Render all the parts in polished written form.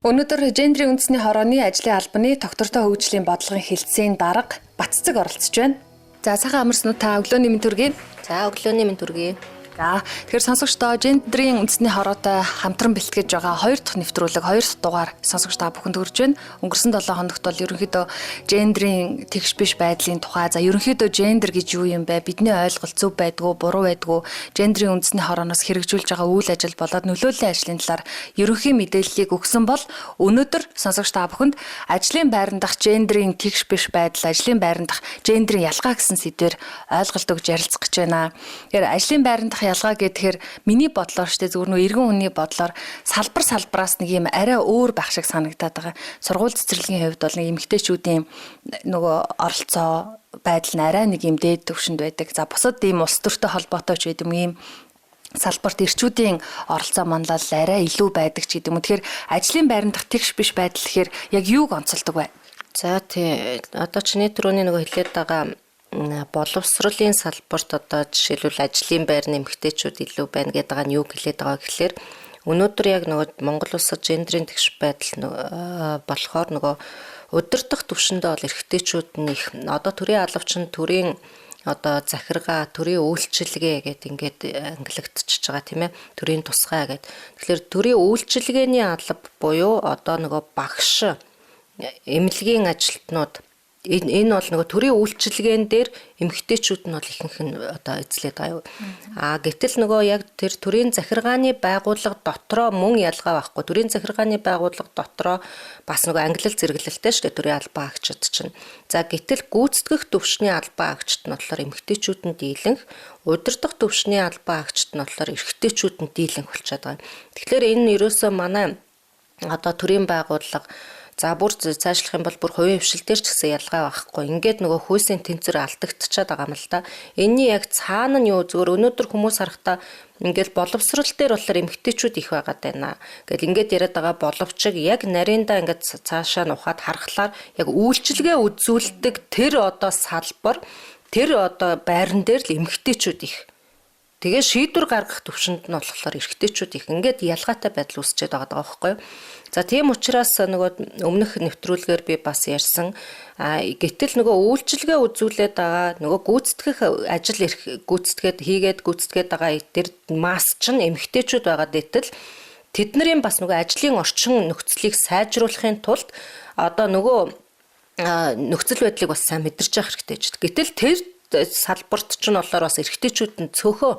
Өнөөдөр гендрийн үндэсний хорооны ажлын албаны доктортой хөгжлийн бодлогын хэлтсийн дарга Баццэг оролцож байна. За сайхан амарснууд та өглөөний мэнд хүргэе. За өглөөний мэнд хүргэе. За тэгэхээр сонсогчдоо гендрийн үндэсний хороотой хамтран бэлтгэж байгаа 2 дахь нэвтрүүлэг 2 дугаар сонсогч та бүхэнд хүрж байна. Өнгөрсөн 7 хоногт бол ерөнхийдөө гендрийн тэгш биш байдлын тухай за ерөнхийдөө гендер гэж юу юм бэ? Бидний ойлголт зөв байдгүй, буруу байдгүй, гендрийн үндэсний хорооноос хэрэгжүүлж байгаа үйл ажил болоод нөлөөллийн ажлын талаар ерөнхий мэдээллийг өгсөн бол өнөөдөр сонсогч та бүхэнд ажлын байран дахь гендрийн тэгш биш байдал, ажлын байран дахь гендрийн ялгаа гэсэн сэдвээр ойлголт өгж ярилцах гэж байна. Тэгэхээр ажлын байран дахь ялгаа гэхээр миний бодлоор штэ зүгээр нөө иргэн хүний бодлоор салбараас нэг юм арай өөр байх шиг санагдаад байгаа. Сургууль цэцэрлэгийн хувьд бол нэг эмэгтэйчүүдийн нөгөө оролцоо байдал нь арай нэг юм дээд түвшинд байдаг. За бусад ийм улс төртэй холбоотой ч гэдэг юм ийм салбарт ирчүүдийн оролцоо манлал арай илүү байдаг ч гэдэг юм. Тэгэхээр ажлын байран дахь тэгш биш байдал гэхээр яг юуг онцолдог вэ? За тий одоо чиний түрүүний нөгөө хэлээд байгаа боловсролын салбарт одоо жишээлбэл ажлын байр нэмэгтэйчүүд илүү байна гэдэг байгаа нь юу хэлээд байгаа гэхээр өнөөдөр яг нөгөө Монгол улсад гендрийн тэгш байдал болохоор нөгөө удирдах түвшиндээ бол эрэгтэйчүүд нь их одоо төрийн алавчин төрийн одоо захиргаа төрийн үйлчилгээ гэдэг ингээд ангилагдчихж байгаа тийм ээ төрийн тусгай гэдэг. Тэгэхээр төрийн үйлчилгээний алба буюу одоо нөгөө багш эмнэлгийн ажилтнууд энэ бол нөгөө төрийн үйлчилгээн дээр эмэгтэйчүүд нь бол ихэнх нь одоо эзлээд байгаа юу. Гэтэл нөгөө яг тэр төрийн захиргааны байгууллага дотроо мөн ялгаа байхгүй. Төрийн захиргааны байгууллага дотроо бас нөгөө ангилал зэрэглэлтэй шүү дээ төрийн албан агчид чинь. За гэтэл гүйцэтгэх төвшний албан агчид нь болохоор эмэгтэйчүүд нь дийлэнх, удирдах төвшний албан агчид нь болохоор эрэгтэйчүүд нь дийлэнх болчиход байгаа. Тэгэхээр энэ ерөөсөө манай одоо төрийн байгууллага за бүр цаашлах юм бол бүр хувийн хвшил дээр ч гэсэн ялгаа байхгүй. Ингээд нөгөө хүйсийн тэнцвэр алдагдчихад байгаа юм л да. Энийний яг цаана нь юу зөвөр өнөөдөр хүмүүс харахтаа ингээд боловсрал дээр болохоор эмэгтэйчүүд их байгаад байна. Гэтэл ингээд яриад байгаа боловчиг яг нариндаа ингээд цаашаа нухаад харахаар яг үйлчилгээ үзүүлдэг тэр одоо салбар тэр одоо байран дээр л эмэгтэйчүүд их. Тэгээ шийдвэр гаргах төвшөнд нь болохоор эрэгтэйчүүд их ингээд ялгаатай байдал үүсчээд байгаа байхгүй юу. За тийм учраас нөгөө өмнөх нэвтрүүлгээр би бас ярьсан гэтэл нөгөө үйлчилгээ үзүүлээд байгаа нөгөө гүйцэтгэх ажил гүйцэтгээд байгаа тэр масс чинь эмэгтэйчүүд байгаа дэтэл тэднэрийн бас нөгөө ажлын орчин нөхцөлийг сайжруулахын тулд одоо нөгөө нөхцөл байдлыг бас сайн мэдэрч явах хэрэгтэй ч. Гэтэл тэр салбарт ч нь болохоор бас эрэгтэйчүүд нь цөөхөө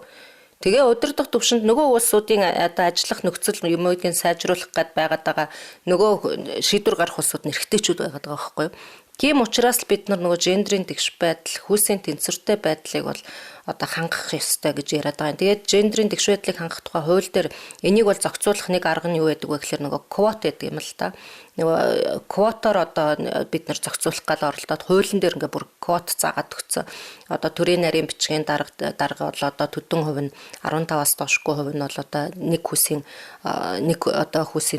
тэгээ удирдах төвшөнд нөгөө улсуудын одоо ажиллах нөхцөл юмыг сайжруулах гээд байгаад байгаа нөгөө шийдвэр гарах улсууд нь эрэгтэйчүүд байгаад байгаа байхгүй юу. Тийм учраас бид нар нөгөө гендрийн тэгш байдал, хүйсийн тэнцвэртэй байдлыг бол одоо хангах ёстой гэж яриад байгаа. Тэгээд гендрийн тэгш байдлыг хангах тухай хууль дээр энийг бол зохицуулах нэг арга нь юу байдаг вэ гэхээр нөгөө квот гэдэг юм л та. Нөгөө квотоор одоо бид нар зохицуулах гал оролдоод хуулийн дээр ингээ бүр квот заагаад өгсөн. Одоо төрийн нарийн бичгийн дарга бол одоо төдөн хувь нь 15-аас доошгүй хувь нь бол одоо нэг хүсийн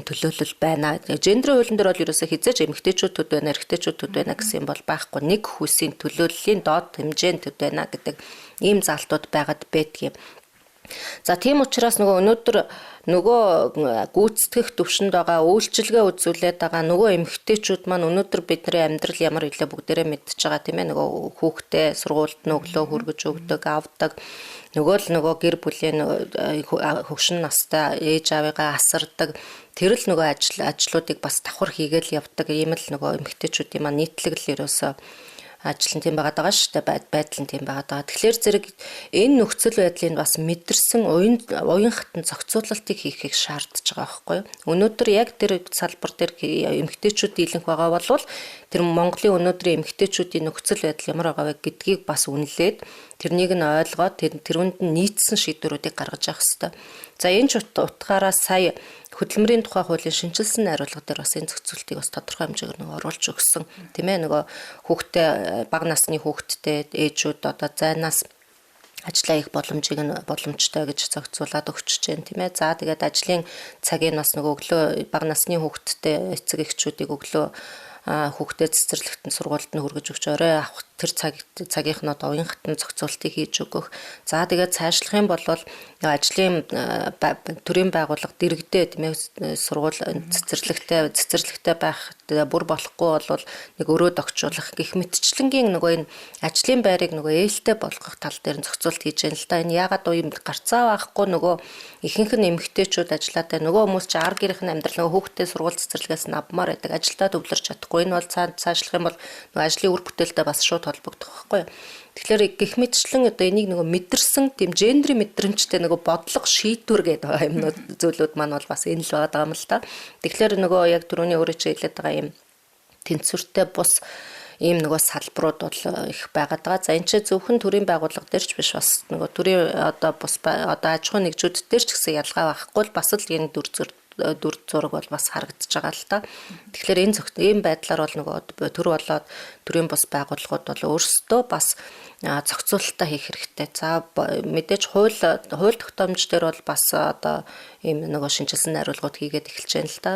төлөөлөл байна. Гендрийн хуулийн дээр бол ерөөсөө хизээж эмэгтэйчүүд төд байна, эрэгтэйчүүд төд байна гэсэн юм бол байхгүй. Нэг хүсийн төлөөллийн доод хэмжээнд төд байна гэдэг ийм залтууд байгаад байдгийг. За тийм учраас нөгөө өнөөдөр нөгөө гүйцэтгэх төвшөнд байгаа үйлчилгээ үзүүлээд байгаа нөгөө эмэгтэйчүүд маань өнөөдөр бидний амьдрал ямар илээ бүгдээрээ мэдчихэж байгаа тийм ээ нөгөө хүүхдээ сургуульд өглөө хүргэж өгдөг авдаг нөгөө гэр бүлийн хөгшин настай ээж аваагаа асардаг тэр л нөгөө ажлуудыг бас давхар хийгээл явдаг ийм л нөгөө эмэгтэйчүүдийн маань нийтлэг л ерөөсөө ажил нь тийм байгаад байгаа шүү дээ байдал нь тийм байгаад байгаа. Тэгэхээр зэрэг энэ нөхцөл байдлыг бас мэдэрсэн уян хатан зохицуулалтыг хийхийг шаардж байгаа байхгүй юу. Өнөөдөр яг тэр салбар дээр эмэгтэйчүүд дийлэнх байгаа болвол тэр Монголын өнөөдрийн эмэгтэйчүүдийн нөхцөл байдал ямар байгаа вэ гэдгийг бас үнэлээд тэрнийг нь ойлгоод тэрүүнд нь нийцсэн шийдвэрүүдийг гаргаж явах хэрэгтэй. За энэ ч утгаараа сая хөдөлмөрийн тухай хуулийн шинжилсэн найруулга дээр бас энэ зохицуултыг бас тодорхой хэмжээгээр нөгөө оруулж өгсөн. Тийм ээ нөгөө хүүхдээ бага насны хүүхэдтэй ээжүүд одоо зайнаас ажиллаа их боломжтой гэж зохицуулаад өгч जैन тийм ээ. За тэгээд ажлын цагийг бас нөгөө өглөө бага насны хүүхэдтэй эцэг эхчүүдийг өглөө хүүхдээ цэцэрлэгтэн сургуульд нь хүргэж өгч орой тэр цагийнх нь одоо уянхтан зохицуултыг хийж өгөх. За тэгээд цаашлах юм бол ажлын төрийн байгууллага дэргэдээ тийм ээ сургууль цэцэрлэгтэй байх бүр болохгүй бол нэг өрөөд огчуулах гэх мэтчлэнгийн нөгөө энэ ажлын байрыг нөгөө ээлтэй болгох тал дээр нь зохицуулт хийж байна л да. Энэ ягаад уу юм гарцаа байхгүй нөгөө ихэнх нь эмэгтэйчүүд ажиллаатай нөгөө хүмүүс чи ар гэрийнх нь амьдрал нөгөө хүүхдээ сургууль цэцэрлэгээс нь авмаар байдаг. Ажилдаа төвлөрч чадахгүй. Энэ бол цаашлах юм бол нөгөө ажлын үр бүтээлтэй бас шууд холбогдох байхгүй. Тэгэхээр гэх мэтчлэн одоо энийг нөгөө мэдэрсэн тийм гендрийн мэдрэмжтэй нөгөө бодлого шийдвэр гэдэг юмнууд зүйлүүд маань бол бас энэ л байгаа юм л та. Тэгэхээр нөгөө яг түрүүний өөрөө чи хэлээд байгаа юм тэнцвэртэй бус ийм нөгөө салбарууд бол их байгаад байгаа. За энэ ч зөвхөн төрийн байгууллага дээр ч биш бас нөгөө төрийн одоо бус одоо аж ахуйн нэгжүүд дээр ч гэсэн ялгаа байхгүй л бас л энэ дүр зураг бол бас харагдаж байгаа л та. Тэгэхээр энэ байдлаар бол нөгөө төр болоод төрийн бус байгууллагууд бол өөрсдөө бас зохицуулалтаа хийх хэрэгтэй. За мэдээж хууль тогтоомж дээр бол бас одоо ийм нөгөө шинжилсэн найруулгууд хийгээд эхэлж байна л та.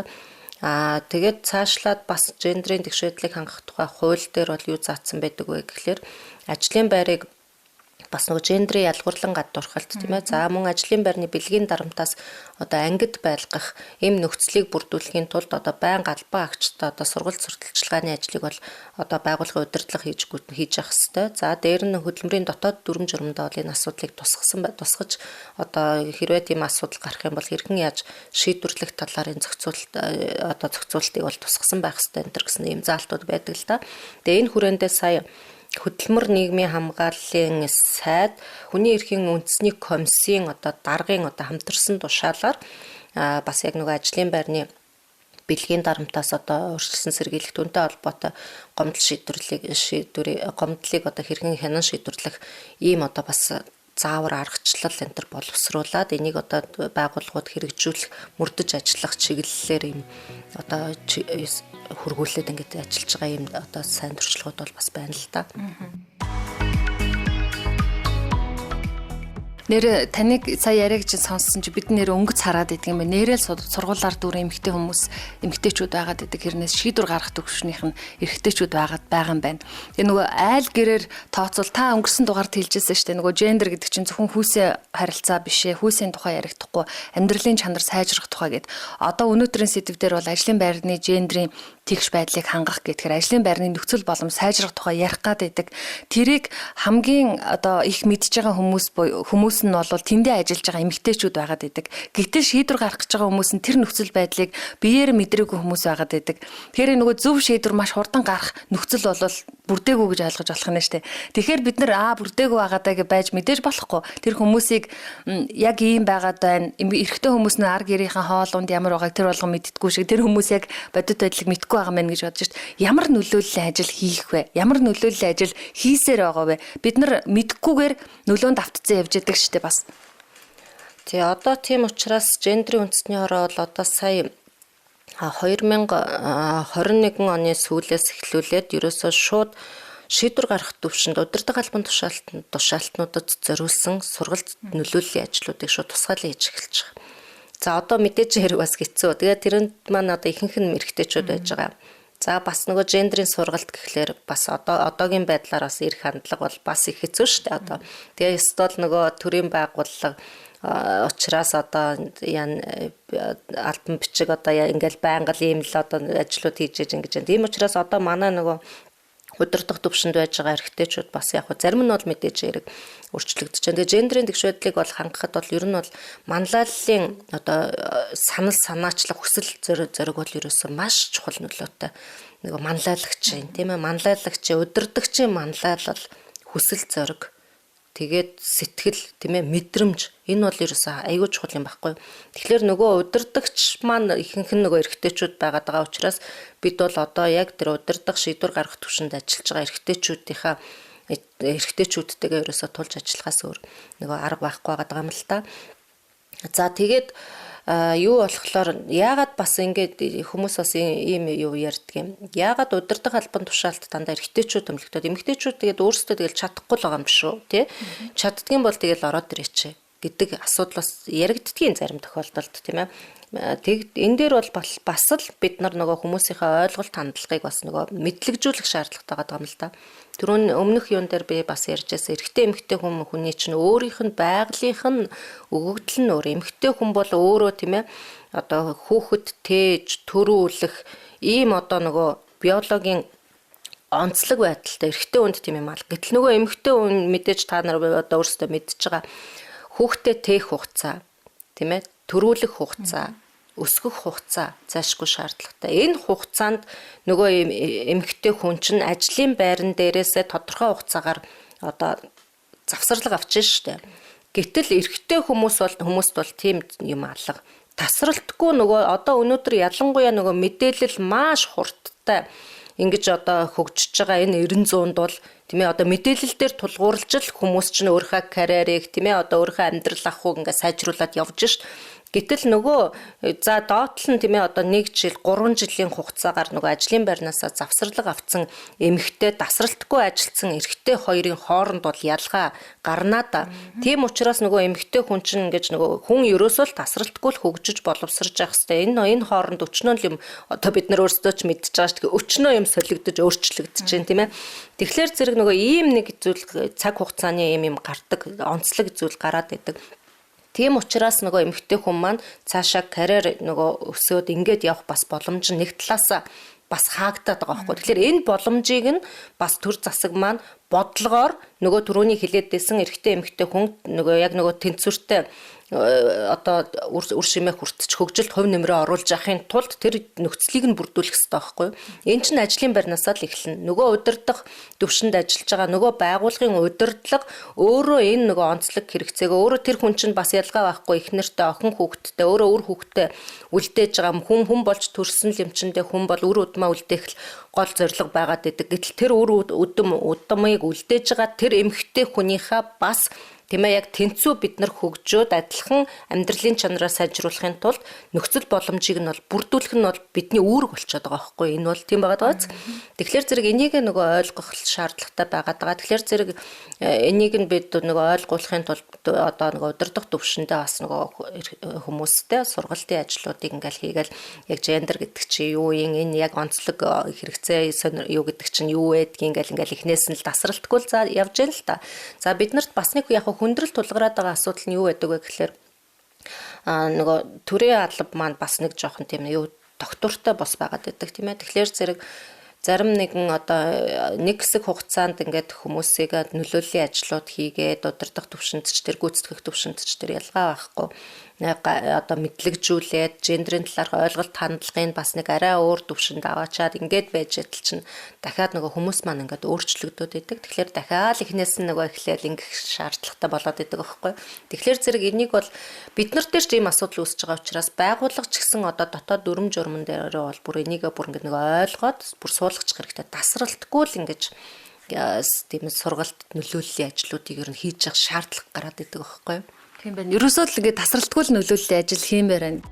Тэгээд цаашлаад бас гендрийн тэгшээдлийг хангах тухай хууль дээр бол юу заасан байдаг вэ гэхлээр ажлын байрыг бас нөгөө гендрийн ялгуурлан гадуурхалт тийм ээ. За мөн ажлын байрны бэлгийн дарамтаас одоо ангид байлгах ийм нөхцөлийг бүрдүүлэхийн тулд одоо байнга албан агчтай одоо сургалт сурталчилгааны ажлыг бол одоо байгууллагын удирдлага хийж явах хэрэгтэй. За дээр нь хөдөлмөрийн дотоод дүрм журмдаа бол энэ асуудлыг тусгаж одоо хэрвээ тийм асуудал гарах юм бол хэрхэн яаж шийдвэрлэх талаар энэ зохицуултыг бол тусгасан байх хэрэгтэй энэ гэсэн ийм заалтууд байдаг л та. Тэгээ энэ хүрээндээ сая хөдөлмөр нийгмийн хамгааллын сайд хүний эрхийн үндэсний комиссийн одоо даргын одоо хамтарсан тушаалаар бас яг нөгөө ажлын байрны бэлгийн дарамтаас одоо өөрчлөсөн сэргийлэх түнтэй холбоотой гомдлыг одоо хэрхэн хянан шийдвэрлэх ийм одоо бас заавар аргачлал энэ төр боловсруулад энийг одоо байгууллагууд хэрэгжүүлэх мөрдөж ажиллах чиглэлээр ийм одоо хөргүүлээд ингэж ажиллаж байгаа юм одоо сайн туршлагууд бол бас байна л да. Нэр таныг сая яриаг чинь сонссон чи бид нэр өнгөц хараад идэг юм байна. Нэрэл сургуулаар дүүрэн эмэгтэйчүүд байгаад идэг. Хэрнээс шийдвэр гаргах төвшнийх нь эрэгтэйчүүд байгаа юм байна. Тэгээ нөгөө айл гэрээр тооцвол та өнгөрсөн дугаард хэлжсэн шүү дээ. Нөгөө гендер гэдэг чинь зөвхөн хүүсээ харилцаа биш ээ. Хүүсийн тухай ярихдаггүй амьдралын чанар сайжрах тухай гэд. Одоо өнөөдрийн сэдв дээр бол ажлын байрны гендрийн тэгш байдлыг хангах гэхээр ажлын байрны нөхцөл боломж сайжрах тухай ярих гад байдаг. Тэрийг хамгийн одоо их мэдж байгаа хүмүүс нь бол тэндээ ажиллаж байгаа эмэгтэйчүүд байгаад байдаг. Гэтэл шийдвэр гаргаж байгаа хүмүүс нь тэр нөхцөл байдлыг биеэр мэдрээгүй хүмүүс байгаад байдаг. Тэгэхээр нөгөө зөв шийдвэр маш хурдан гарах нөхцөл бол бүрдээгүй гэж ойлгож болох нь шүү дээ. Тэгэхээр бид нар бүрдээгүй байгаадаа гэж байж мэдээж болохгүй. Тэр хүмүүсийг яг ийм байгаад байна. Эрэгтэй хүмүүс нь ар гэрийнхэн хоолунд ямар байгааг тэр болгон мэддэггүй шиг тэр хүмүүс яг бодит байдлыг мэдгүй байгаа мэн гэж бодож шít. Ямар нөлөөллийн ажил хийх вэ? Ямар нөлөөллийн ажил хийсээр байгаа вэ? Бид нар мэдхгүйгээр нөлөөнд автцсан явж байдаг шít бас. Тэгээ одоо тийм учраас гендрийн үндэсний хороо бол одоо сая 2021 оны сүүлээс эхлүүлээд ерөөсөө шууд шийдвэр гаргах төвшөнд удирдах албан тушаалтнуудад зориулсан сургалт нөлөөллийн ажлуудыг шууд тусгаалan хийж эхэлж байгаа. За одоо мэдээж хэрэг бас хэцүү. Тэгээд тэрэнд маань одоо ихэнх нь эрэгтэйчүүд байж байгаа. За бас нөгөө гендрийн сургалт гэхлээр бас одоогийн байдлаар бас ирэх хандлага бол бас их хэцүү шүү дээ одоо. Тэгээ ёстол нөгөө төрийн байгууллага учраас одоо альбан бичиг одоо ингээл байнга ийм л одоо ажлууд хийж ингэж байна. Тийм учраас одоо манай нөгөө удирдах төвшөнд байж байгаа эрэгтэйчүүд бас яг зарим нь бол мэдээж хэрэг өөрчлөгдөж байна. Тэгээ гендрийн тэгш байдлыг бол хангахад бол ер нь бол манлайллын одоо санал санаачлах хүсэл зориг бол ерөөсөө маш чухал нөлөөтэй. Нэг манлайлагч юм тийм ээ. Манлайлагч, удирдагчийн манлайлал, хүсэл зориг тэгээд сэтгэл тийм ээ мэдрэмж энэ бол ерөөсөө аюул чухал юм байхгүй. Тэгэхээр нөгөө удирдагч маань ихэнх нь нөгөө эрэгтэйчүүд байгаад байгаа учраас бид бол одоо яг тэр удирдах шийдвэр гаргах төвшөнд ажиллаж байгаа эрэгтэйчүүдтэйгээ ерөөсөө тулж ажиллахаас өөр нөгөө арга байхгүй байгаа юм л та. За тэгээд юу болохоор яагаад бас ингээд хүмүүс бас ийм юу ярьдаг юм. Яагаад удирдах албан тушаалт дандаа эрэгтэйчүүд томилогдоод эмэгтэйчүүд тэгээд өөрсдөө тэгэл чадахгүй л байгаа юм шүү тий. Чаддгийн бол тэгэл ороод ирээч гэдэг асуудал бас яригддгийн зарим тохиолдолд тийм ээ. Энэ дээр бол бас л бид нар нөгөө хүмүүсийнхээ ойлголт хандлагыг бас нөгөө мэдлэгжүүлэх шаардлагатай байгаа юм л да. Түрүүн өмнөх юун дээр би бас ярьжсэн эрэгтэй эмэгтэй хүний чинь өөрийнх нь байгалийнх нь өгөгдөл нь өөр. Эмэгтэй хүн бол өөрөө тийм ээ одоо хүүхэд тээж төрүүлэх ийм одоо нөгөө биологийн онцлог байдалтай эрэгтэй хүнд тийм юм аа. Гэтэл нөгөө эмэгтэй хүн мэдээж та нар одоо өөрсдөө мэдж байгаа хүүхдэд тээх хугацаа тийм ээ төрүүлэх хугацаа өсгөх хугацаа зайлшгүй шаардлагатай. Энэ хугацаанд нөгөө эмэгтэй хүн чинь ажлын байран дээрээсээ тодорхой хугацаагаар одоо завсарлага авч штэ. Гэтэл эрэгтэй хүмүүст бол тийм юм алга. Тасралтгүй нөгөө одоо өнөөдөр ялангуяа нөгөө мэдээлэл маш хурдтай ингэж одоо хөгжиж байгаа энэ 90-100-д бол тийм ээ одоо мэдээлэл дээр тулгуурлаж л хүмүүс чинь өөрийнхөө карьерийг тийм ээ одоо өөрийнхөө амьдрал ахуйг ингээ сайжруулад явж шít. Гэтэл нөгөө за доотлон тийм ээ одоо 1 жил 3 жилийн хугацаагаар нөгөө ажлын байрнаасаа завсарлага авсан эмэгтэй тасралтгүй ажилтсан эрэгтэй хоёрын хооронд бол ялгаа гарнаа да. Тийм учраас нөгөө эмэгтэй хүн чинь ингэж нөгөө хүн ерөөсөө л тасралтгүй л хөгжиж боловсрж явах хэвээр энэ хооронд өчнөө юм одоо бид нар өөрсдөө ч мэдчихэж байгаа шүү дээ. Өчнөө юм солигдож өөрчлөгдөж байна тийм ээ. Тэгэхээр зэрэг нөгөө ийм нэг зүйл цаг хугацааны юм гардаг онцлог зүйл гараад идэг. Тийм учраас нөгөө эмэгтэй хүн маань цаашаа карьер нөгөө өсөөд ингээд явах бас боломж нэг талаас бас хаагдаад байгаа байхгүй. Тэгэхээр энэ боломжийг нь бас төр засаг маань бодлогоор нөгөө түрүүний хилээдсэн эрэгтэй эмэгтэй хүн нөгөө яг нөгөө тэнцвэртэй одоо үр шимээ хүртэж хөгжилд хувь нэмрээ оруулж явахын тулд тэр нөхцөлийг нь бүрдүүлэх хэрэгтэй байхгүй. Энэ чинь ажлын байрнаасаа л эхэлнэ. Нөгөө удирдах төвшөнд ажиллаж байгаа нөгөө байгууллагын удирдлага өөрөө энэ нөгөө онцлог хэрэгцээг өөрөө тэр хүн чинь бас ялгаа байхгүй их нэртэй охин хүүхэдтэй өөрөө үр хүүхэдтэй үлдээж байгаа хүн болж төрсөн лэмчэндээ хүн бол үр удмаа үлдээх л гол зорилго байгаад идэг. Гэтэл тэр үр удмыг үлдээж байгаа тэр эмэгтэй хүнийхээ бас тийм ээ яг тэнцүү бид нар хөгжөөд адилхан амьдралын чанараа сайжруулахын тулд нөхцөл боломжийг нь бол бүрдүүлэх нь бол бидний үүрэг болчиход байгаа байхгүй энэ бол тийм байгаа даа. Тэгэхээр зэрэг энийг нөгөө ойлгох шаардлагатай байгаад байгаа. Тэгэхээр зэрэг энийг нь бид нөгөө ойлгуулахын тулд одоо нөгөө удирдах төвшөндөө бас нөгөө хүмүүстэй сургалтын ажлуудыг ингээл хийгээл яг гендер гэдэг чи юу юм энэ яг онцлог хэрэгцээ юу гэдэг чинь юу байдгийг ингээл эхнээс нь л тасралтгүй л за явж яана л та. За биднэрт бас нэг яг хүндрэл тулгараад байгаа асуудал нь юу байдаг вэ гэхээр нөгөө төрийн алба маань бас нэг жоохон тийм юу доктортой бос байгаад байдаг тийм ээ. Тэгэхээр зэрэг зарим нэгэн одоо нэг хэсэг хугацаанд ингээд хүмүүсийг нөлөөллийн ажлууд хийгээд удирдах төвшөнд ч тэр гүйцэтгэх төвшөнд ч тэр ялгаа байхгүй одоо мэдлэгжүүлээд гендрийн талаарх ойлголт хандлагын бас нэг арай өөр төвшөнд аваачаад ингээд байж ятал чинь дахиад нөгөө хүмүүс маань ингээд өөрчлөгдөд идэг. Тэгэхээр дахиад эхнээс нь нөгөө эхлээл ингэх шаардлагатай болоод идэг байхгүй. Тэгэхээр зэрэг энийг бол бид нар дээр ч ийм асуудал үүсэж байгаа учраас байгууллага ч гэсэн одоо дотоод дүрм журман дээр бол бүр энийг бүр ингээд нэг ойлгоод бүр суулгачих хэрэгтэй. Тасралтгүй л ингэж тийм сургалт нөлөөллийн ажлуудыг ер нь хийж явах шаардлага гараад идэг байхгүй. Тийм байна. Ерөөсөө л ингээд тасралтгүй л нөлөөллийн ажил хиймээр байна.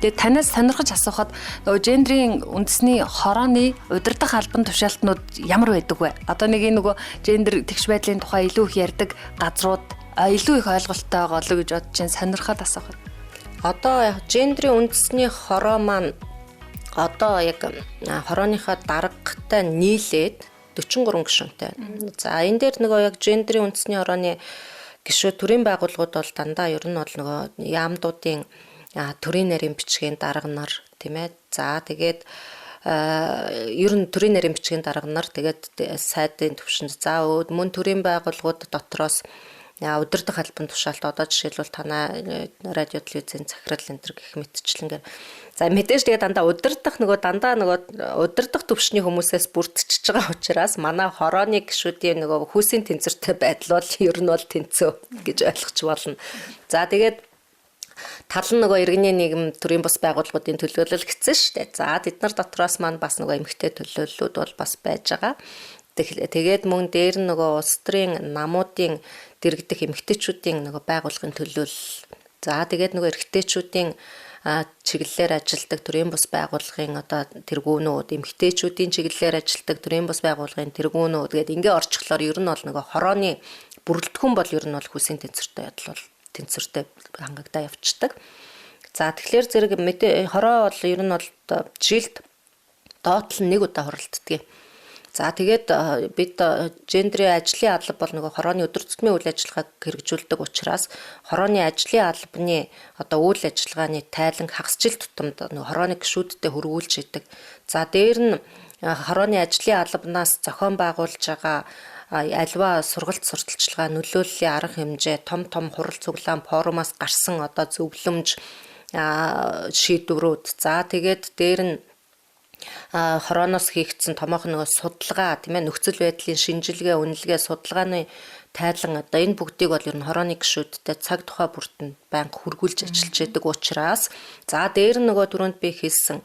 Тэгээд танаас сонирхож асуухад нөгөө гендрийн үндэсний хорооны удирдах албан тушаалтнууд ямар байдаг вэ? Одоо нэг энэ нөгөө гендер тэгш байдлын тухай илүү их ярьдаг газрууд илүү их ойлголттой байгаа болов гэж бодож чинь сонирхоод асуухад. Одоо гендрийн үндэсний хороо маань одоо яг хорооныхоо даргатай нийлээд 43 гишүүнтэй. За энэ дээр нөгөө яг гендрийн үндэсний хорооны гишүүд төрийн байгууллагууд бол дандаа ер нь бол нөгөө яамдуудын төрийн нарийн бичгийн дарга нар тийм ээ. За тэгээд ер нь төрийн нарийн бичгийн дарга нар тэгээд сайдын төвшөнд за мөн төрийн байгууллагууд дотроос удирдах албан тушаалт одоо жишээлбэл танай радио телевизийн захирал энэ төр гэх мэтчлэнгээр за мэдээж тэгээд дандаа удирдах төвшний хүмүүсээс бүрдчихэж байгаа учраас манай хорооны гишүүдийн нөгөө хүүсийн тэнцвэртэй байдал бол ер нь бол тэнцүү гэж ойлгож болно. За тэгээд тал нь нөгөө иргэний нийгэм төрийн бус байгууллагуудын төлөөлөл гэсэн шүү дээ. За тэд нар дотроос маань бас нөгөө эмэгтэй төлөөллүүд бол бас байж байгаа. Тэгээд мөн дээр нь нөгөө улс төрийн намуудын дэргэдэх эмэгтэйчүүдийн нөгөө байгууллагын төлөөлөл. За тэгээд нөгөө эрэгтэйчүүдийн чиглэлээр ажилдаг төрийн бус байгууллагын одоо тэргүүнүүд, эмэгтэйчүүдийн чиглэлээр ажилдаг төрийн бус байгууллагын тэргүүнүүд гээд ингээ орчглоор ер нь бол нөгөө хорооны бүрэлдэхүүн бол ер нь бол хүсийн тэнцвэртэй бол тэнцвэртэй хангагдаа явцдаг. За тэгэхээр зэрэг хороо бол ер нь бол жилд доотлол 1 удаа хуралддаг. За тэгээд бид гендрийн ажлын алба бол нөгөө хорооны өдөр тутмын үйл ажиллагааг хэрэгжүүлдэг учраас хорооны ажлын албаны одоо үйл ажиллагааны тайлан хагас жил тутамд нөгөө хорооны гишүүдтэй хөрвүүлж идэг. За дээр нь хорооны ажлын албанаас зохион байгуулж байгаа альва сургалт сурталчилгаа нөлөөллийн арга хэмжээ том хурал цуглаан форумаас гарсан одоо зөвлөмж шийдвэрүүд. За тэгээд дээр нь хорооноос хийгдсэн томоохон нөгөө судалгаа тийм ээ нөхцөл байдлын шинжилгээ үнэлгээ судалгааны тайлан одоо энэ бүгдийг бол ер нь хорооны гишүүдтэй цаг тухай бүртэн банк хөргүүлж ажиллаж байдаг учраас за дээр нь нөгөө түрүүнд би хэлсэн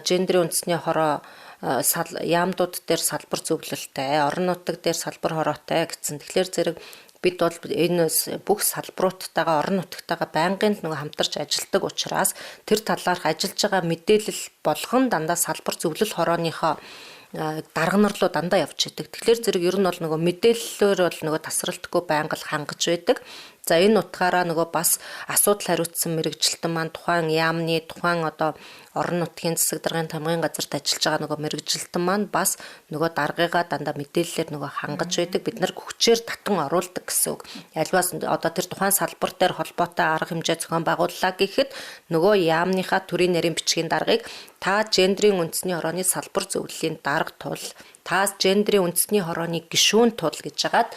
гендрийн үндэсний хороо яамдууд дээр салбар зөвлөлттэй орон нутаг дээр салбар хороотой гэсэн. Тэгэхээр зэрэг бид бол энэ бүх салбаруудтайгаа орон нутгатайгаа байнгын нөгөө хамтарч ажилладаг учраас тэр талаарх ажиллаж байгаа мэдээлэл болгон дандаа салбар зөвлөл хорооныхоо дарга нар руу дандаа явж идэг. Тэгэхээр зэрэг ер нь бол нөгөө мэдээллээр бол нөгөө тасралтгүй байнга л хангаж байдаг. За энэ утгаараа нөгөө бас асуудал хариуцсан мэрэгжилтэн маань тухайн яамны тухайн одоо орон нутгийн засаг даргын тамгын газарт ажиллаж байгаа нөгөө мэрэгжилтэн маань бас нөгөө даргыгаа дандаа мэдээллээр нөгөө хангаж байдаг. Бид нар хүчээр татан оруулдаг гэсэн үг. Альваас одоо тэр тухайн салбар дээр холбоотой арга хэмжээ зохион байгууллаа гэхэд нөгөө яамныхаа төрийн нарийн бичгийн даргыг та гендрийн үндэсний хорооны салбар зөвлөлийн дарга тул та гендрийн үндэсний хорооны гишүүн тул гэж хагаад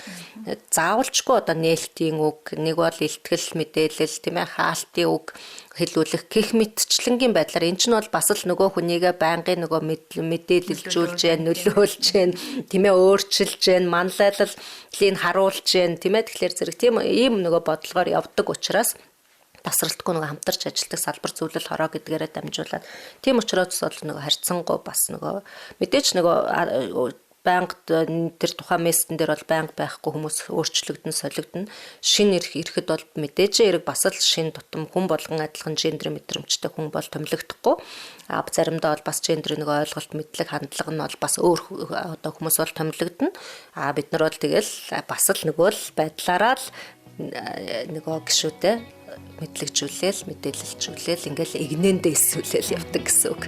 заавалчгүй одоо нээлтийн үг нэг бол илтгэл мэдээлэл тийм ээ хаалтын үг хэлүүлэх гэх мэтчлэнгийн байдлаар эн чинь бол бас л нөгөө хүнийгээ байнгын нөгөө мэдээлэлжүүлж जैन нөлөөлж जैन тийм ээ өөрчилж जैन манлайллыг харуулж जैन тийм ээ тэгэхээр зэрэг тийм ийм нөгөө бодлогоор явдаг учраас тасралтгүй нөгөө хамтарч ажилладаг салбар зөвлөл хороо гэдгээрээ дамжуулаад тийм учраас бол нөгөө харьцангуй бас нөгөө мэдээж нөгөө банкд тэр тухайн мессен дээр бол банк байхгүй хүмүүс өөрчлөгдөн солигдно. Шинэ ирэхэд бол мэдээж эрэг бас л шинэ тутам хүн болгон адилхан гендрийн мэдрэмжтэй хүн бол томилогдохгүй. Заримдаа бол бас гендрийн нөгөө ойлголт мэдлэг хандлага нь бол бас өөр одоо хүмүүс бол томилогдно. Бид нар бол тэгэл бас л нөгөө л байдлаараа л нөгөө гişүүдээ мэдлэгжүүлээл мэдээлэлжүүлээл ингээл игнэндээ эсвэлэл явдаг гэсэн үг.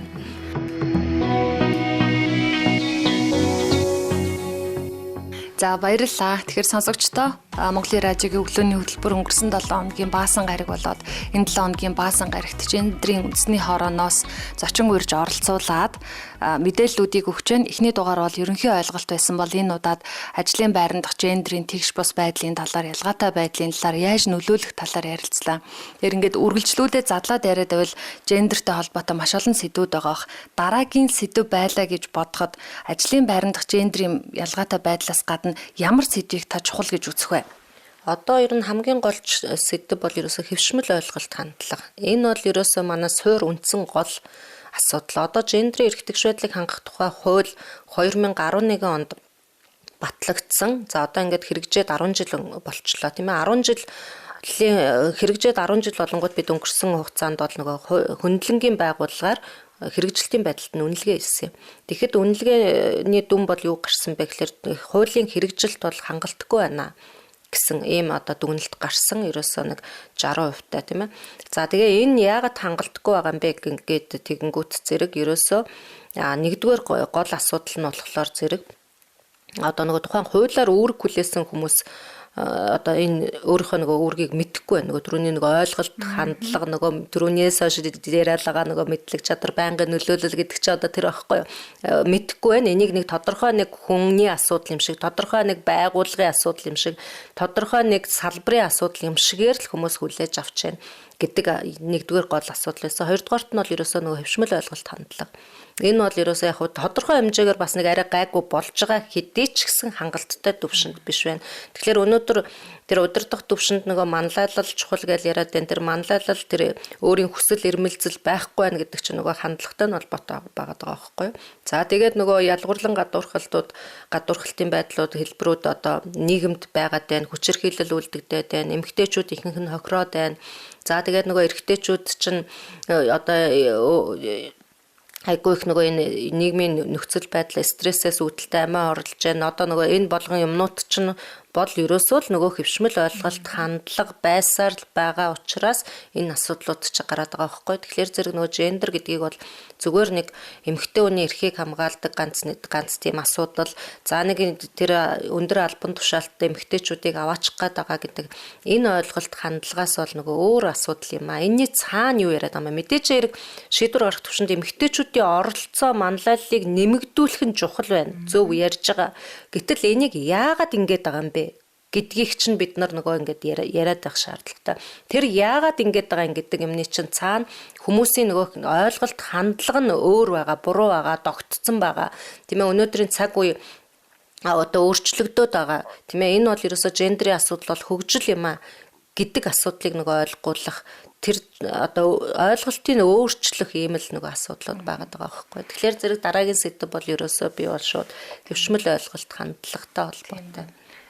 За баярлалаа. Тэгэхээр сонсогчдоо Монголын радиогийн өглөөний хөтөлбөр өнгөрсөн 7 хоногийн баасан гараг болоод энэ 7 хоногийн баасан гарагт гендрийн үндэсний хорооноос зочин урьж оролцуулаад мэдээллүүдийг өгч байна. Эхний дугаар бол ерөнхий ойлголт байсан бол энэ удаад ажлын байран дахь гендрийн тэгш бус байдлын талаар ялгаатай байдлын талаар яаж нөлөөлөх талаар ярилцлаа. Тэр ингээд үргэлжлүүлээд задлаад яриад байвал гендертэй холбоотой маш олон сэдвүүд байгаах. Дараагийн сэдв байлаа гэж бодоход ажлын байран дахь гендрийн ялгаатай байдлаас гадна ямар сэдвийг та чухал гэж үзэх вэ? Одоо ер нь хамгийн гол сэдв бол ерөөсө хэвшмэл ойлголт хандлага. Энэ бол ерөөсө манай суур үндсэн гол асуудал. Одоо гендрийн эрх тэгш байдлыг хангах тухай хууль 2011 онд батлагдсан. За одоо ингээд хэрэгжээд 10 жил болчлоо тийм ээ. 10 жил хэрэгжээд 10 жил болонгууд бид өнгөрсөн хугацаанд бол нөгөө хөндлөнгийн байгууллагаар хэрэгжилтийн байдалд нь үнэлгээ хийсэн. Тэгэхэд үнэлгээний дүн бол юу гарсан бэ гэхээр хуулийн хэрэгжилт бол хангалтгүй байна гэсэн ийм одоо дүгнэлт гарсан. Ерөөсөө нэг 60% таа тийм ээ. За тэгээ энэ яагаад хангалтгүй байгаа юм бэ гэдэг тэгэнгүүт зэрэг ерөөсөө нэгдүгээр гол асуудал нь болохоор зэрэг одоо нөгөө тухайн хуулиар үүрэг хүлээсэн хүмүүс одоо энэ өөрийнхөө нөгөө үүргийг мэдэхгүй байна. Нөгөө түрүүний нөгөө ойлголт хандлага нөгөө түрүүнээс хойш яриалгаа нөгөө мэдлэг чадвар байнгын нөлөөлөл гэдэг чи одоо тэр байхгүй юу? Мэдэхгүй байна. Энийг нэг тодорхой нэг хүний асуудал юм шиг, тодорхой нэг байгууллагын асуудал юм шиг, тодорхой нэг салбарын асуудал юм шигээр л хүмүүс хүлээж авч байна гэдэг нэгдүгээр гол асуудал байсан. Хоёрдугаарт нь бол ерөөсөө нөгөө хөвшмөл ойлголт хандлага. Энэ бол ерөөсөө яг тодорхой хэмжээгээр бас нэг арай гайгүй болж байгаа хэдий ч гэсэн хангалттай төвшөнд биш байна. Тэгэхээр өнөөдөр тэр удирдах төвшөнд нөгөө манлайлал чухал гэж яриад байна. Тэр манлайлал тэр өөрийн хүсэл эрмэлзэл байхгүй байна гэдэг чинь нөгөө хандлагатай нь холбоотой байгаа байхгүй юу? За тэгээд нөгөө ялгуурлан гадуурхалтын байдлууд хэлбэрүүд одоо нийгэмд байгаад байна. Хүчирхийлэл үлдэгдээд байна. Эмэгтэйчүүд ихэнх нь хохироод байна. За тэгээд нөгөө эрэгтэйчүүд чинь одоо айгүй их нөгөө энэ нийгмийн нөхцөл байдал стрессээс үүдэлтэй амиа орлож байна. Одоо нөгөө энэ болгон юмнууд чинь бол ерөөсөө л нөгөө хөвшмөл ойлголт хандлага байсаар л байгаа учраас энэ асуудлууд ч гараад байгаа байхгүй. Тэгэхээр зэрэг нөгөө гендер гэдгийг бол зүгээр нэг эмэгтэй хүний эрхийг хамгаалдаг ганц тийм асуудал. За нэг тэр өндөр албан тушаалттай эмэгтэйчүүдийг аваачих гээд байгаа гэдэг энэ ойлголт хандлагаас бол нөгөө өөр асуудал юм а. Энийний цаана юу яриад байгаа юм бэ? Мэдээж хэрэг шийдвэр гаргах төвшөнд эмэгтэйчүүдийн оролцоо манлайллыг нэмэгдүүлэх нь чухал байна. Зөв ярьж байгаа. Гэтэл энийг яагаад ингэж байгаа юм бэ гэдгийг чинь бид нар нөгөө ингэж яриад байх шаардлагатай. Тэр яагаад ингэж байгаа юм гэдэг юмний чинь цаана хүмүүсийн нөгөө ойлголт хандлага нь өөр байгаа, буруу байгаа, догтцсон байгаа. Тийм ээ өнөөдрийн цаг үе одоо өөрчлөгдөд байгаа. Тийм ээ энэ бол ерөөсөө гендерийн асуудал бол хөгжил юм а гэдэг асуудлыг нөгөө ойлгуулах тэр одоо ойлголтын өөрчлөх ийм л нөгөө асуудлууд байгаа байхгүй. Тэгэхээр зэрэг дараагийн сэдв бол ерөөсөө би бол шууд хөвшмөл ойлголт хандлагатай холбоотой.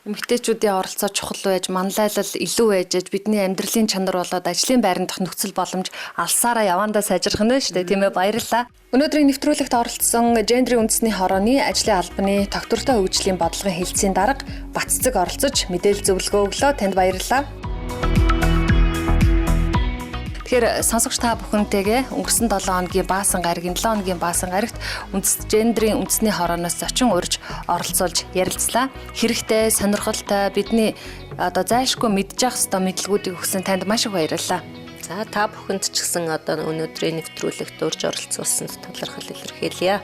Эмэгтэйчүүдийн оролцоо чухал байж, манлайлал илүү байж, бидний амьдралын чанар болоод ажлын байранд нөхцөл боломж алсаараа явандаа сайжрах нь шүү дээ, тийм ээ, баярлалаа. Өнөөдрийн нэвтрүүлэгт оролцсон гендерийн үндэсний хорооны ажлын албаны тогтвортой хөгжлийн бодлогын хэлтсийн дарга Баццэг оролцож мэдээлэл зөвлөгөө өглөө. Танд баярлалаа. Тэгэхээр сонсогч та бүхэнтэйгээ өнгөрсөн 7 хоногийн баасан гарагийн 7 хоногийн баасан гарагт гендерийн үндэсний хорооноос зочин урьж оролцуулж ярилцлаа. Хэрэгтэй, сонирхолтой бидний одоо зайлшгүй мэдж явах ёстой мэдлгүүдийг өгсөн танд маш их баярлалаа. За та бүхэнд ч гэсэн одоо өнөөдрийн нэвтрүүлэгт урьж оролцуулсанд талархал илэрхийлье.